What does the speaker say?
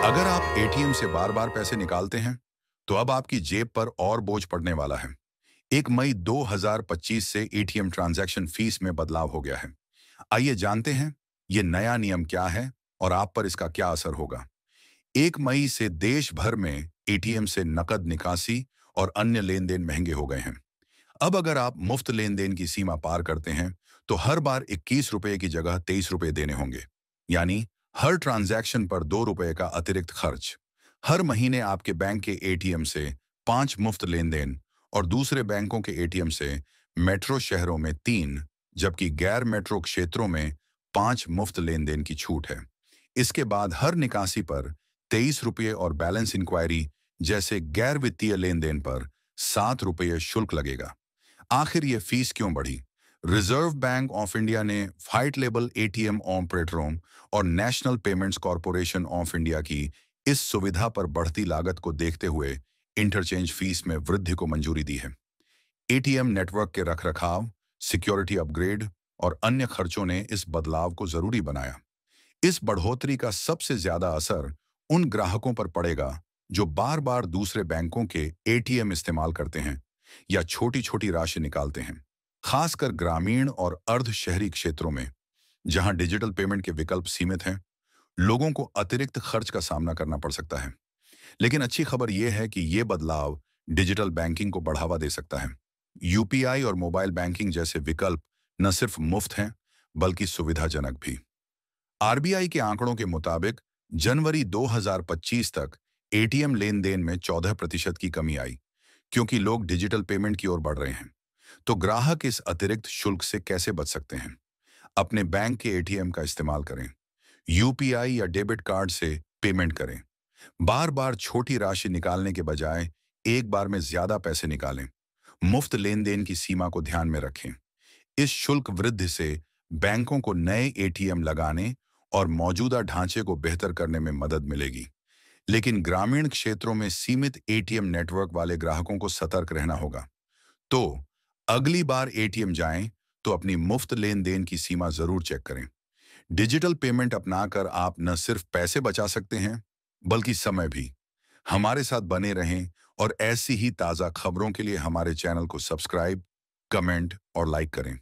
अगर आप एटीएम से बार बार पैसे निकालते हैं, तो अब आपकी जेब पर और बोझ पड़ने वाला है। 1 मई 2025 से एटीएम ट्रांजैक्शन फीस में बदलाव हो गया है। आइए जानते हैं, ये नया नियम क्या है और आप पर इसका क्या असर होगा। 1 मई से देश भर में एटीएम से नकद निकासी और अन्य लेन देन महंगे हो गए हैं। अब अगर आप मुफ्त लेन देन की सीमा पार करते हैं, तो हर बार 21 रुपए की जगह 23 रुपए देने होंगे। यानी हर ट्रांजैक्शन पर 2 रुपए का अतिरिक्त खर्च। हर महीने आपके बैंक के एटीएम से 5 मुफ्त लेन देन और दूसरे बैंकों के एटीएम से मेट्रो शहरों में 3, जबकि गैर मेट्रो क्षेत्रों में 5 मुफ्त लेन देन की छूट है। इसके बाद हर निकासी पर 23 रुपये और बैलेंस इंक्वायरी जैसे गैर वित्तीय लेन देन पर 7 रुपये शुल्क लगेगा। आखिर ये फीस क्यों बढ़ी? रिजर्व बैंक ऑफ इंडिया ने व्हाइट लेबल एटीएम ऑपरेटरों और national payments corporation of India की इस सुविधा पर बढ़ती लागत को देखते हुए इंटरचेंज फीस में वृद्धि को मंजूरी दी है। एटीएम नेटवर्क के रखरखाव, सिक्योरिटी अपग्रेड और अन्य खर्चों ने इस बदलाव को जरूरी बनाया। इस बढ़ोतरी का सबसे ज्यादा असर उन ग्राहकों पर पड़ेगा जो बार बार दूसरे बैंकों के एटीएम इस्तेमाल करते हैं या छोटी छोटी राशि निकालते हैं। खासकर ग्रामीण और अर्ध शहरी क्षेत्रों में, जहां डिजिटल पेमेंट के विकल्प सीमित हैं, लोगों को अतिरिक्त खर्च का सामना करना पड़ सकता है। लेकिन अच्छी खबर यह है कि यह बदलाव डिजिटल बैंकिंग को बढ़ावा दे सकता है। यूपीआई और मोबाइल बैंकिंग जैसे विकल्प न सिर्फ मुफ्त हैं, बल्कि सुविधाजनक भी। आरबीआई के आंकड़ों के मुताबिक जनवरी 2025 तक एटीएम लेन देन में 14% की कमी आई, क्योंकि लोग डिजिटल पेमेंट की ओर बढ़ रहे हैं। तो ग्राहक इस अतिरिक्त शुल्क से कैसे बच सकते हैं? अपने बैंक के एटीएम का इस्तेमाल करें। यूपीआई या डेबिट कार्ड से पेमेंट करें। बार बार छोटी राशि निकालने के बजाय एक बार में ज्यादा पैसे निकालें। मुफ्त लेन देन की सीमा को ध्यान में रखें। इस शुल्क वृद्धि से बैंकों को नए एटीएम लगाने और मौजूदा ढांचे को बेहतर करने में मदद मिलेगी। लेकिन ग्रामीण क्षेत्रों में सीमित एटीएम नेटवर्क वाले ग्राहकों को सतर्क रहना होगा। तो अगली बार एटीएम जाएं तो अपनी मुफ्त लेन देन की सीमा जरूर चेक करें। डिजिटल पेमेंट अपनाकर आप न सिर्फ पैसे बचा सकते हैं, बल्कि समय भी। हमारे साथ बने रहें और ऐसी ही ताज़ा खबरों के लिए हमारे चैनल को सब्सक्राइब, कमेंट और लाइक करें।